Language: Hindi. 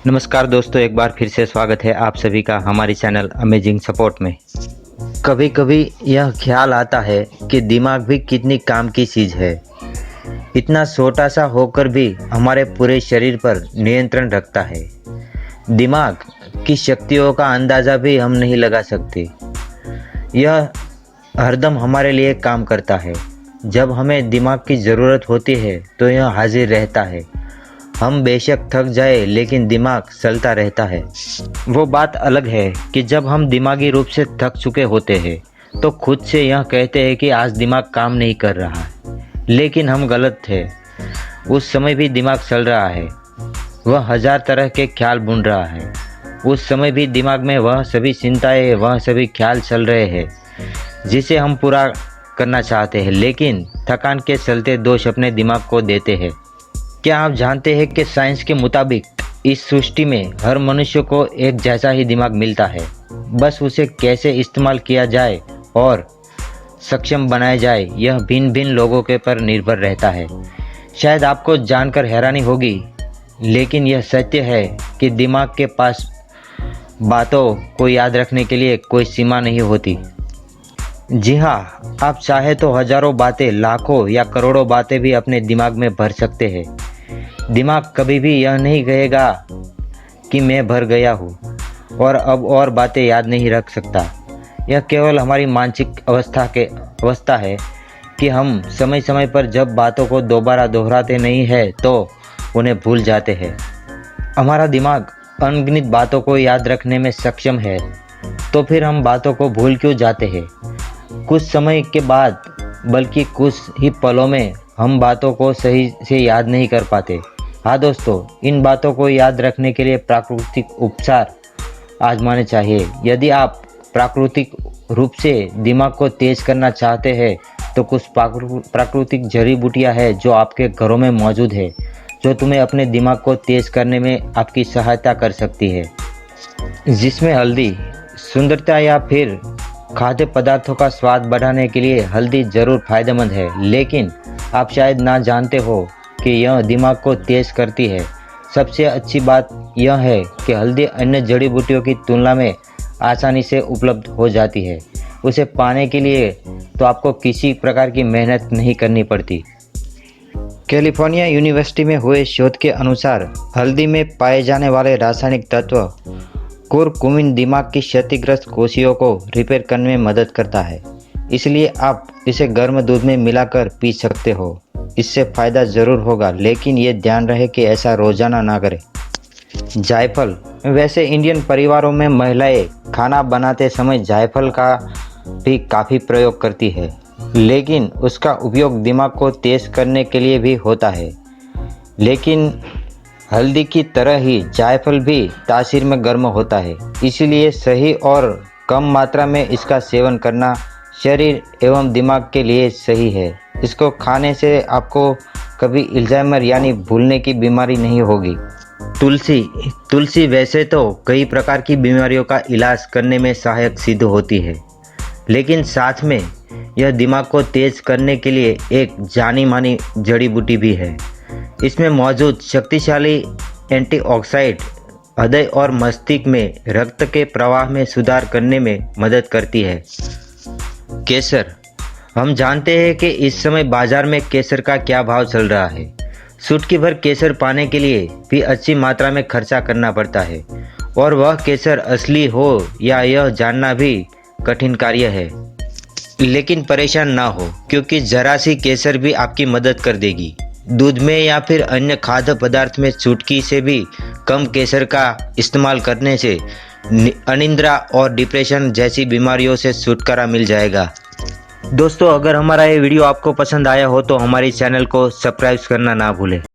नमस्कार दोस्तों, एक बार फिर से स्वागत है आप सभी का हमारी चैनल अमेजिंग सपोर्ट में। कभी कभी यह ख्याल आता है कि दिमाग भी कितनी काम की चीज़ है। इतना छोटा सा होकर भी हमारे पूरे शरीर पर नियंत्रण रखता है। दिमाग की शक्तियों का अंदाज़ा भी हम नहीं लगा सकते। यह हरदम हमारे लिए काम करता है। जब हमें दिमाग की ज़रूरत होती है तो यह हाजिर रहता है। हम बेशक थक जाए लेकिन दिमाग चलता रहता है। वो बात अलग है कि जब हम दिमागी रूप से थक चुके होते हैं तो खुद से यह कहते हैं कि आज दिमाग काम नहीं कर रहा है, लेकिन हम गलत थे। उस समय भी दिमाग चल रहा है, वह हजार तरह के ख्याल बुन रहा है। उस समय भी दिमाग में वह सभी चिंताएं, वह सभी ख्याल चल रहे हैं जिसे हम पूरा करना चाहते हैं, लेकिन थकान के चलते दोष अपने दिमाग को देते हैं। क्या आप जानते हैं कि साइंस के मुताबिक इस सृष्टि में हर मनुष्य को एक जैसा ही दिमाग मिलता है, बस उसे कैसे इस्तेमाल किया जाए और सक्षम बनाया जाए यह भिन्न भिन्न लोगों के पर निर्भर रहता है। शायद आपको जानकर हैरानी होगी, लेकिन यह सत्य है कि दिमाग के पास बातों को याद रखने के लिए कोई सीमा नहीं होती। जी हाँ, आप चाहे तो हजारों बातें, लाखों या करोड़ों बातें भी अपने दिमाग में भर सकते हैं। दिमाग कभी भी यह नहीं कहेगा कि मैं भर गया हूँ और अब और बातें याद नहीं रख सकता। यह केवल हमारी मानसिक अवस्था है कि हम समय समय पर जब बातों को दोबारा दोहराते नहीं हैं तो उन्हें भूल जाते हैं। हमारा दिमाग अनगिनत बातों को याद रखने में सक्षम है, तो फिर हम बातों को भूल क्यों जाते हैं? कुछ समय के बाद, बल्कि कुछ ही पलों में हम बातों को सही से याद नहीं कर पाते। हाँ दोस्तों, इन बातों को याद रखने के लिए प्राकृतिक उपचार आजमाने चाहिए। यदि आप प्राकृतिक रूप से दिमाग को तेज करना चाहते हैं तो कुछ प्राकृतिक जड़ी बूटियाँ हैं जो आपके घरों में मौजूद है, जो तुम्हें अपने दिमाग को तेज करने में आपकी सहायता कर सकती है। जिसमें हल्दी, सुंदरता या फिर खाद्य पदार्थों का स्वाद बढ़ाने के लिए हल्दी ज़रूर फायदेमंद है, लेकिन आप शायद ना जानते हो कि यह दिमाग को तेज करती है। सबसे अच्छी बात यह है कि हल्दी अन्य जड़ी बूटियों की तुलना में आसानी से उपलब्ध हो जाती है। उसे पाने के लिए तो आपको किसी प्रकार की मेहनत नहीं करनी पड़ती। कैलिफोर्निया यूनिवर्सिटी में हुए शोध के अनुसार हल्दी में पाए जाने वाले रासायनिक तत्व कुरकुमिन दिमाग की क्षतिग्रस्त कोशिकाओं को रिपेयर करने में मदद करता है। इसलिए आप इसे गर्म दूध में मिलाकर पी सकते हो। इससे फ़ायदा ज़रूर होगा, लेकिन ये ध्यान रहे कि ऐसा रोज़ाना ना करें। जायफल, वैसे इंडियन परिवारों में महिलाएं खाना बनाते समय जायफल का भी काफ़ी प्रयोग करती है, लेकिन उसका उपयोग दिमाग को तेज़ करने के लिए भी होता है। लेकिन हल्दी की तरह ही जायफल भी तासीर में गर्म होता है, इसलिए सही और कम मात्रा में इसका सेवन करना शरीर एवं दिमाग के लिए सही है। इसको खाने से आपको कभी अल्जाइमर यानी भूलने की बीमारी नहीं होगी। तुलसी वैसे तो कई प्रकार की बीमारियों का इलाज करने में सहायक सिद्ध होती है, लेकिन साथ में यह दिमाग को तेज करने के लिए एक जानी मानी जड़ी बूटी भी है। इसमें मौजूद शक्तिशाली एंटीऑक्सीडेंट हृदय और मस्तिष्क में रक्त के प्रवाह में सुधार करने में मदद करती है। केसर, हम जानते हैं कि इस समय बाजार में केसर का क्या भाव चल रहा है। चुटकी भर केसर पाने के लिए भी अच्छी मात्रा में खर्चा करना पड़ता है, और वह केसर असली हो या यह जानना भी कठिन कार्य है। लेकिन परेशान ना हो, क्योंकि जरा सी केसर भी आपकी मदद कर देगी। दूध में या फिर अन्य खाद्य पदार्थ में चुटकी से भी कम केसर का इस्तेमाल करने से अनिद्रा और डिप्रेशन जैसी बीमारियों से छुटकारा मिल जाएगा। दोस्तों, अगर हमारा ये वीडियो आपको पसंद आया हो तो हमारे चैनल को सब्सक्राइब करना ना भूलें।